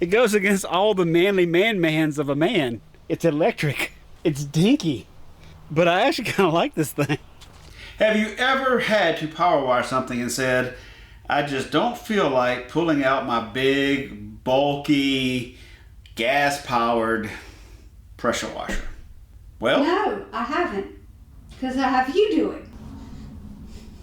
It goes against all the manly man-mans of a man. It's electric. It's dinky. But I actually kind of like this thing. Have you ever had to power wash something and said, I just don't feel like pulling out my big, bulky, gas-powered pressure washer? Well, no, I haven't. Because I have you do it.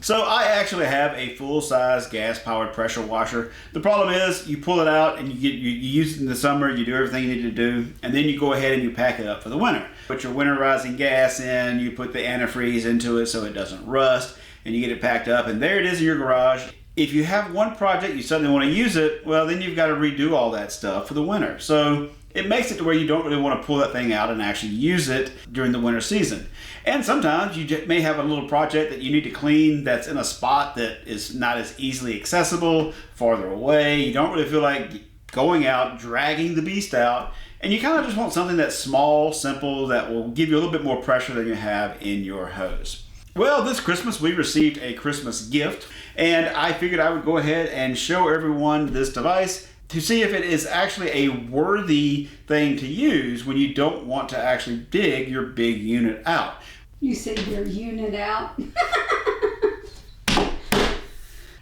So I actually have a full-size gas-powered pressure washer. The problem is you pull it out and you use it in the summer, you do everything you need to do, and then you go ahead and you pack it up for the winter. Put your winterizing gas in, you put the antifreeze into it so it doesn't rust, and you get it packed up, and there it is in your garage. If you have one project, you suddenly want to use it, well, then you've got to redo all that stuff for the winter. So it makes it to where you don't really want to pull that thing out and actually use it during the winter season. And sometimes you may have a little project that you need to clean that's in a spot that is not as easily accessible, farther away. You don't really feel like going out, dragging the beast out, and you kind of just want something that's small, simple, that will give you a little bit more pressure than you have in your hose. Well, this Christmas we received a Christmas gift, and I figured I would go ahead and show everyone this device to see if it is actually a worthy thing to use when you don't want to actually dig your big unit out. You said your unit out.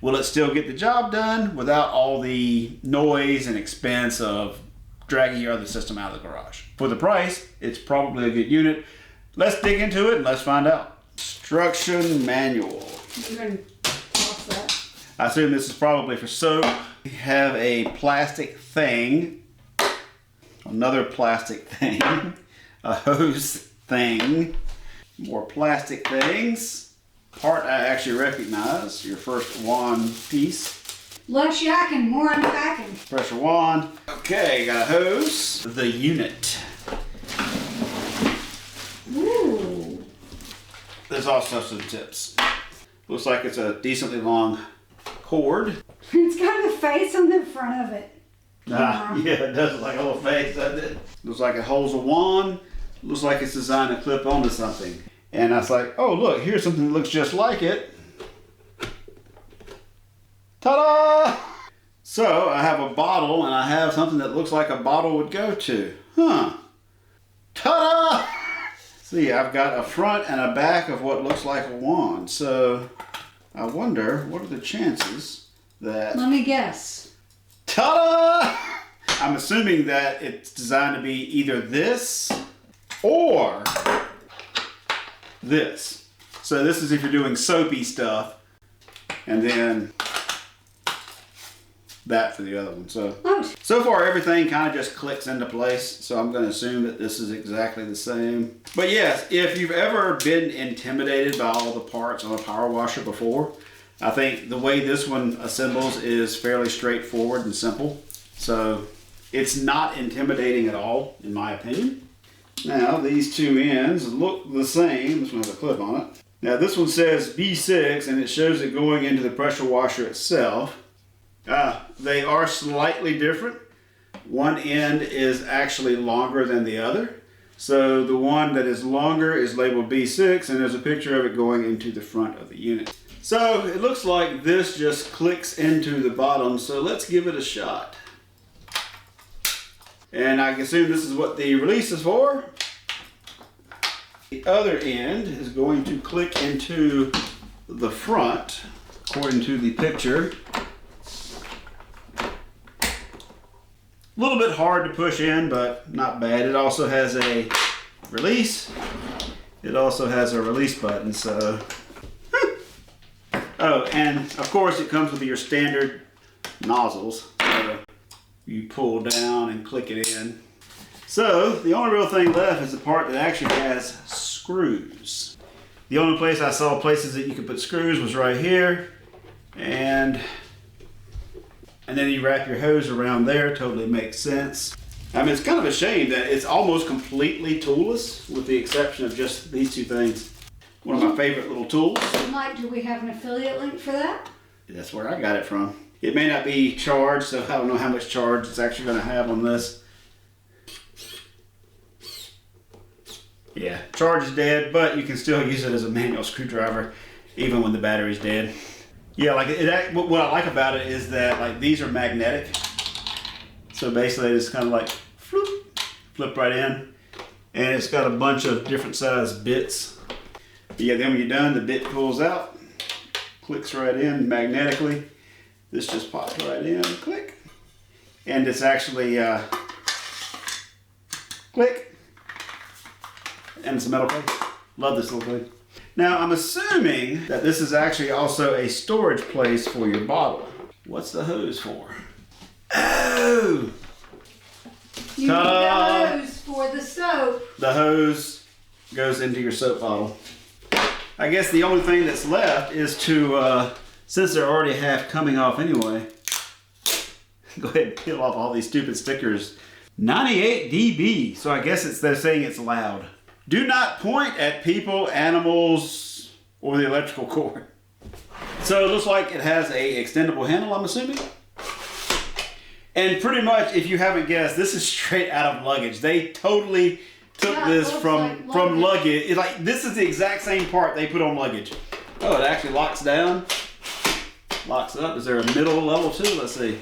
Will it still get the job done without all the noise and expense of dragging your other system out of the garage? For the price, it's probably a good unit. Let's dig into it and let's find out. Instruction manual. You're going to toss that. I assume this is probably for soap. We have a plastic thing, another plastic thing, a hose thing, more plastic things. Part I actually recognize, your first wand piece. Less yakking, more unpacking. Pressure wand. Okay, got a hose. The unit. Ooh. There's also some tips. Looks like it's a decently long cord. It's got a face on the front of it. Yeah, it does look like a little face, doesn't it? Looks like it holds a wand. Looks like it's designed to clip onto something. And I was like, oh look, here's something that looks just like it. Ta-da! So I have a bottle and I have something that looks like a bottle would go to. Huh. Ta-da! See, I've got a front and a back of what looks like a wand. So I wonder, what are the chances that... Let me guess. Ta-da! I'm assuming that it's designed to be either this or this. So this is if you're doing soapy stuff, and then that for the other one. So far everything kind of just clicks into place, so I'm going to assume that this is exactly the same. But yes, if you've ever been intimidated by all the parts on a power washer before, I think the way this one assembles is fairly straightforward and simple. So it's not intimidating at all, in my opinion. Now, these two ends look the same. This one has a clip on it. Now, this one says B6, and it shows it going into the pressure washer itself. They are slightly different. One end is actually longer than the other. So the one that is longer is labeled B6, and there's a picture of it going into the front of the unit. So it looks like this just clicks into the bottom, so let's give it a shot. And I assume this is what the release is for. The other end is going to click into the front, according to the picture. A little bit hard to push in, but not bad. It also has a release. It also has a release button, so... Oh, and of course it comes with your standard nozzles. So you pull down and click it in. So the only real thing left is the part that actually has screws. The only place I saw places that you could put screws was right here. And then you wrap your hose around there. Totally makes sense. I mean, it's kind of a shame that it's almost completely toolless with the exception of just these two things. One of my favorite little tools. Mike, do we have an affiliate link for that? That's where I got it from. It may not be charged, so I don't know how much charge it's actually going to have on this. Yeah, charge is dead, but you can still use it as a manual screwdriver even when the battery's dead. Yeah, like what I like about it is that like these are magnetic. So basically it's kind of like flip right in. And it's got a bunch of different size bits. But yeah, then when you're done, the bit pulls out, clicks right in magnetically. This just pops right in, click. And it's actually, click. And it's a metal plate. Love this little thing. Now I'm assuming that this is actually also a storage place for your bottle. What's the hose for? Oh! You need the hose for the soap. The hose goes into your soap bottle. I guess the only thing that's left is to, since they're already half coming off anyway, go ahead and peel off all these stupid stickers. 98 dB, so I guess they're saying it's loud. Do not point at people, animals, or the electrical cord. So it looks like it has a extendable handle, I'm assuming. And pretty much, if you haven't guessed, this is straight out of luggage. They totally took this from luggage. It's like, this is the exact same part they put on luggage. Oh, it actually locks down. Locks up. Is there a middle level too? Let's see.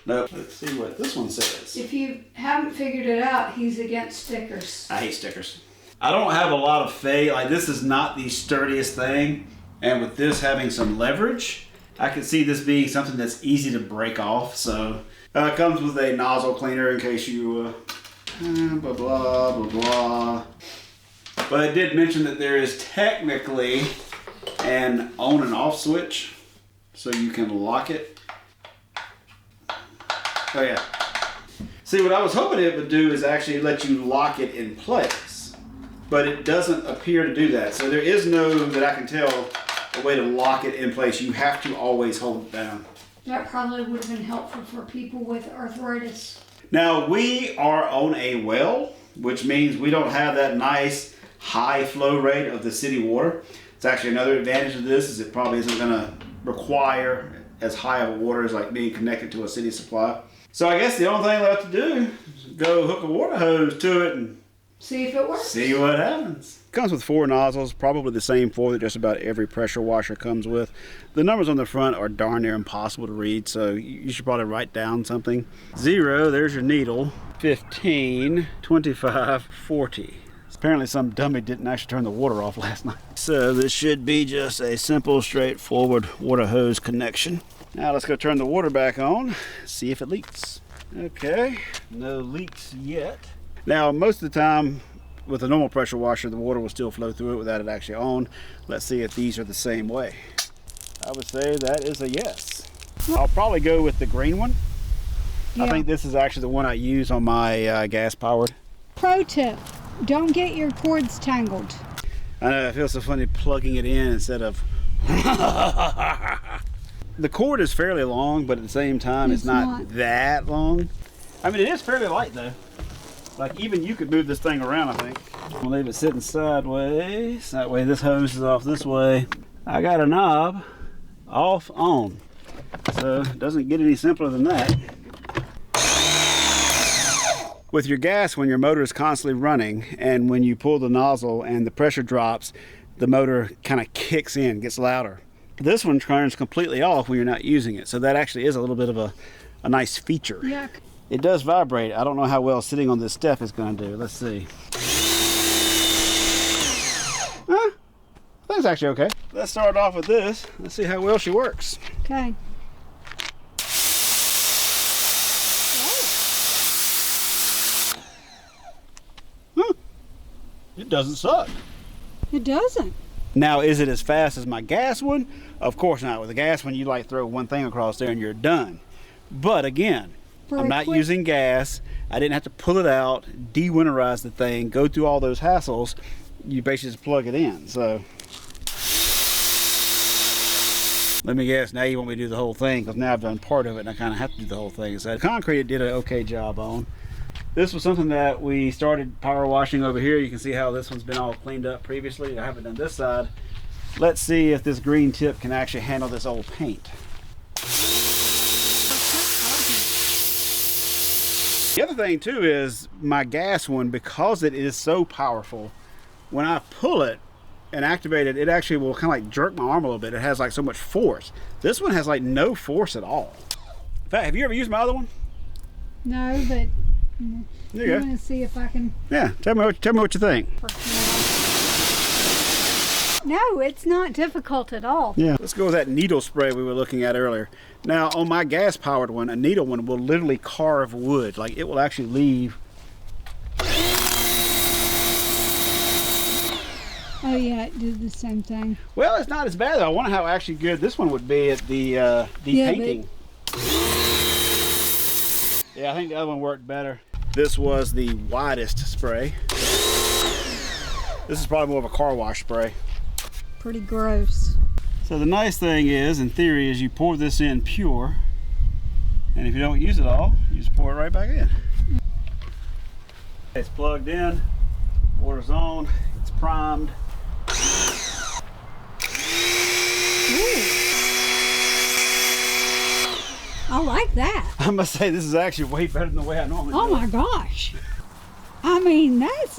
Nope. Let's see what this one says. If you haven't figured it out, he's against stickers. I hate stickers. I don't have a lot of faith. Like, this is not the sturdiest thing. And with this having some leverage, I can see this being something that's easy to break off. So it comes with a nozzle cleaner in case you blah blah blah blah. But it did mention that there is technically an on and off switch, so you can lock it. Oh yeah. See, what I was hoping it would do is actually let you lock it in place, but it doesn't appear to do that. So there is no, that I can tell, a way to lock it in place. You have to always hold it down. That probably would have been helpful for people with arthritis. Now, we are on a well, which means we don't have that nice high flow rate of the city water. It's actually another advantage of this, is it probably isn't going to require as high of a water as like being connected to a city supply. So I guess the only thing left to do is go hook a water hose to it and see if it works. See what happens. Comes with 4 nozzles, probably the same 4 that just about every pressure washer comes with. The numbers on the front are darn near impossible to read, so you should probably write down something. 0, there's your needle. 15, 25, 40. Apparently some dummy didn't actually turn the water off last night. So this should be just a simple, straightforward water hose connection. Now let's go turn the water back on, see if it leaks. Okay, no leaks yet. Now most of the time with a normal pressure washer, the water will still flow through it without it actually on. Let's see if these are the same way. I would say that is a yes. I'll probably go with the green one. Yeah. I think this is actually the one I use on my gas powered. Pro tip, don't get your cords tangled. I know, it feels so funny plugging it in instead of the cord is fairly long, but at the same time it's not that long. I mean, it is fairly light though. Like, even you could move this thing around, I think. I'll leave it sitting sideways. That way this hose is off this way. I got a knob, off, on. So it doesn't get any simpler than that. With your gas, when your motor is constantly running, and when you pull the nozzle and the pressure drops, the motor kind of kicks in, gets louder. This one turns completely off when you're not using it. So that actually is a little bit of a nice feature. Yeah. It does vibrate. I don't know how well sitting on this step is going to do. Let's see. I think it's actually okay. Let's start off with this. Let's see how well she works. Okay. It doesn't suck. It doesn't. Now, is it as fast as my gas one? Of course not. With the gas one, you like throw one thing across there and you're done. But again, I'm not using gas. I didn't have to pull it out, de-winterize the thing, go through all those hassles. You basically just plug it in. So let me guess, now you want me to do the whole thing, because now I've done part of it and I kind of have to do the whole thing. So concrete it did an okay job on. This was something that we started power washing over here. You can see how this one's been all cleaned up previously. I haven't done this side. Let's see if this green tip can actually handle this old paint. The other thing too is my gas one, because it is so powerful, when I pull it and activate it, it actually will kind of like jerk my arm a little bit. It has like so much force. This one has like no force at all. In fact, have you ever used my other one? No, but There you I'm go. going to see if I can. Yeah, tell me what you think. No, it's not difficult at all. Yeah. Let's go with that needle spray we were looking at earlier. Now, on my gas-powered one, a needle one will literally carve wood. Like, it will actually leave. Oh yeah, it did the same thing. Well, it's not as bad though. I wonder how actually good this one would be at the depainting. Yeah, I think the other one worked better. This was the widest spray. This is probably more of a car wash spray. Pretty gross. So the nice thing is, in theory, is you pour this in pure, and if you don't use it all, you just pour it right back in. It's plugged in, water's on, it's primed. Ooh. I like that. I must say this is actually way better than the way I normally Oh do my it. gosh. I mean, that's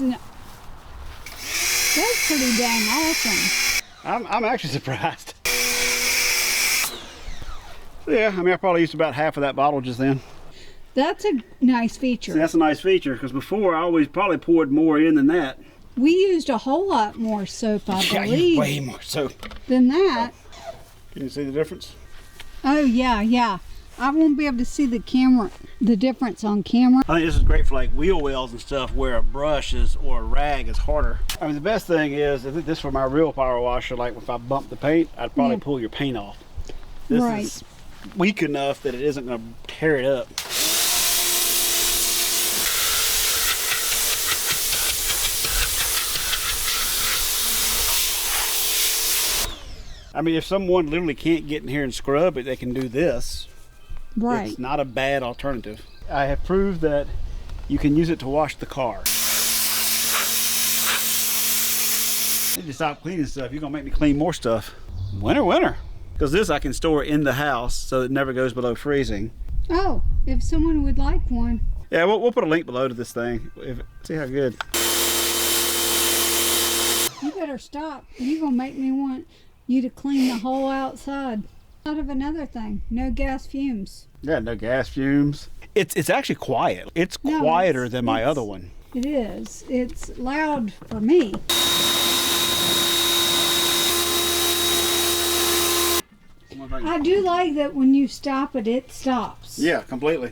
pretty dang awesome. I'm actually surprised. So yeah, I mean I probably used about half of that bottle just then. That's a nice feature. See, that's a nice feature because before I always probably poured more in than that. We used a whole lot more soap, I Yeah, believe, way more soap. than that. Can you see the difference? Oh yeah, yeah. I won't be able to see the difference on camera. I think this is great for like wheel wells and stuff where a brush is or a rag is harder. I mean the best thing is, I think this for my real power washer, like if I bump the paint, I'd probably pull your paint off. This Right. is weak enough that it isn't going to tear it up. I mean, if someone literally can't get in here and scrub it, they can do this. Right. It's not a bad alternative. I have proved that you can use it to wash the car. I need to stop cleaning stuff. You're gonna make me clean more stuff. Winter. Because this I can store in the house so it never goes below freezing. Oh, if someone would like one. Yeah, we'll put a link below to this thing. See how good. You better stop. You're going to make me want you to clean the whole outside. Out of another thing, no gas fumes. Yeah, no gas fumes. It's actually quiet. It's No, quieter than my other one. It is. It's loud for me. I do like that when you stop it, it stops. Yeah, completely.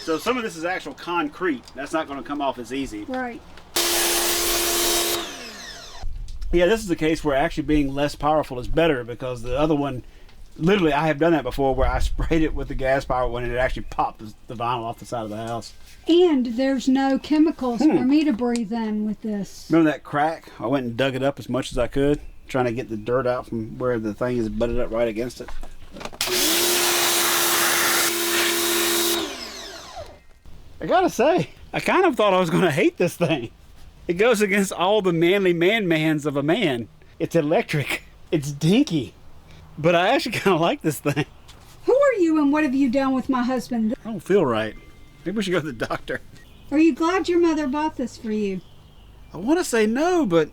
So some of this is actual concrete. That's not going to come off as easy. Right. Yeah, this is the case where actually being less powerful is better because the other one, literally I have done that before where I sprayed it with the gas powered one and it actually popped the vinyl off the side of the house. And there's no chemicals for me to breathe in with this. Remember that crack? I went and dug it up as much as I could, trying to get the dirt out from where the thing is butted up right against it. I gotta say, I kind of thought I was gonna hate this thing. It goes against all the manly man-mans of a man. It's electric. It's dinky. But I actually kind of like this thing. Who are you and what have you done with my husband? I don't feel right. Maybe we should go to the doctor. Are you glad your mother bought this for you? I want to say no, but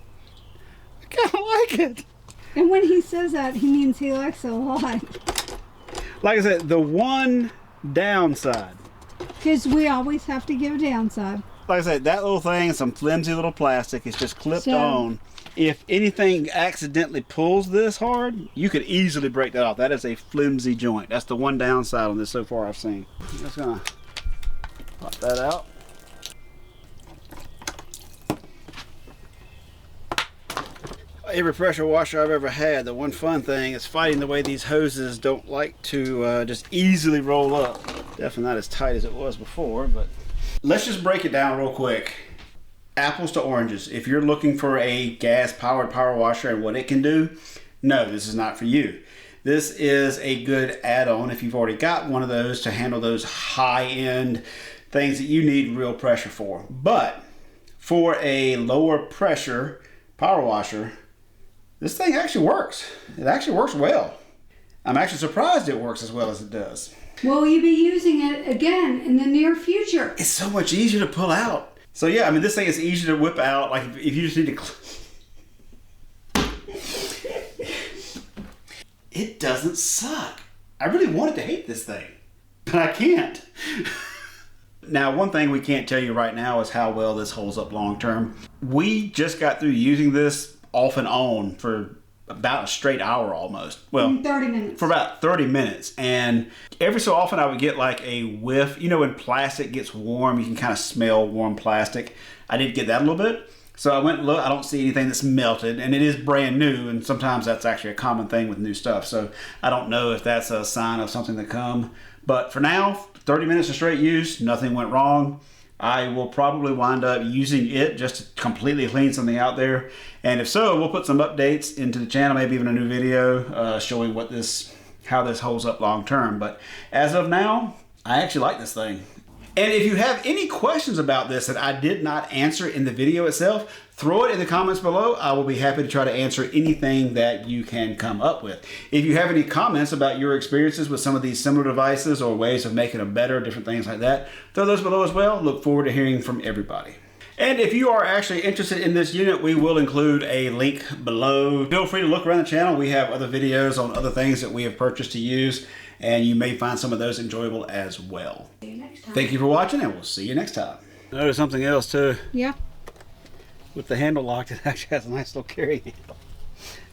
I kind of like it. And when he says that, he means he likes it a lot. Like I said, the one downside. Because we always have to give a downside. Like I said, that little thing is some flimsy little plastic. It's just clipped So- on. If anything accidentally pulls this hard, you could easily break that off. That is a flimsy joint. That's the one downside on this so far I've seen. I'm just gonna pop that out. Every pressure washer I've ever had, the one fun thing is fighting the way these hoses don't like to just easily roll up. Definitely not as tight as it was before, but let's just break it down real quick. Apples to oranges. If you're looking for a gas-powered power washer and what it can do, no, this is not for you. This is a good add-on if you've already got one of those to handle those high-end things that you need real pressure for. But for a lower pressure power washer, this thing actually works. It actually works well. I'm actually surprised it works as well as it does. Will you be using it again in the near future? It's so much easier to pull out. So yeah, I mean, this thing is easy to whip out. Like if you just need to, it doesn't suck. I really wanted to hate this thing, but I can't. Now, one thing we can't tell you right now is how well this holds up long term. We just got through using this off and on for about a straight hour almost. Well, 30 minutes. For about 30 minutes. And every so often I would get like a whiff. You know, when plastic gets warm, you can kind of smell warm plastic. I did get that a little bit. So I went and looked. I don't see anything that's melted, and it is brand new, and sometimes that's actually a common thing with new stuff. So I don't know if that's a sign of something to come. But for now, 30 minutes of straight use, nothing went wrong. I will probably wind up using it just to completely clean something out there. And if so, we'll put some updates into the channel, maybe even a new video showing how this holds up long term. But as of now, I actually like this thing. And if you have any questions about this that I did not answer in the video itself, throw it in the comments below. I will be happy to try to answer anything that you can come up with. If you have any comments about your experiences with some of these similar devices or ways of making them better, different things like that, throw those below as well. Look forward to hearing from everybody. And if you are actually interested in this unit, we will include a link below. Feel free to look around the channel. We have other videos on other things that we have purchased to use, and you may find some of those enjoyable as well. See you next time. Thank you for watching, and we'll see you next time. Notice something else too. Yeah. With the handle locked, it actually has a nice little carry handle.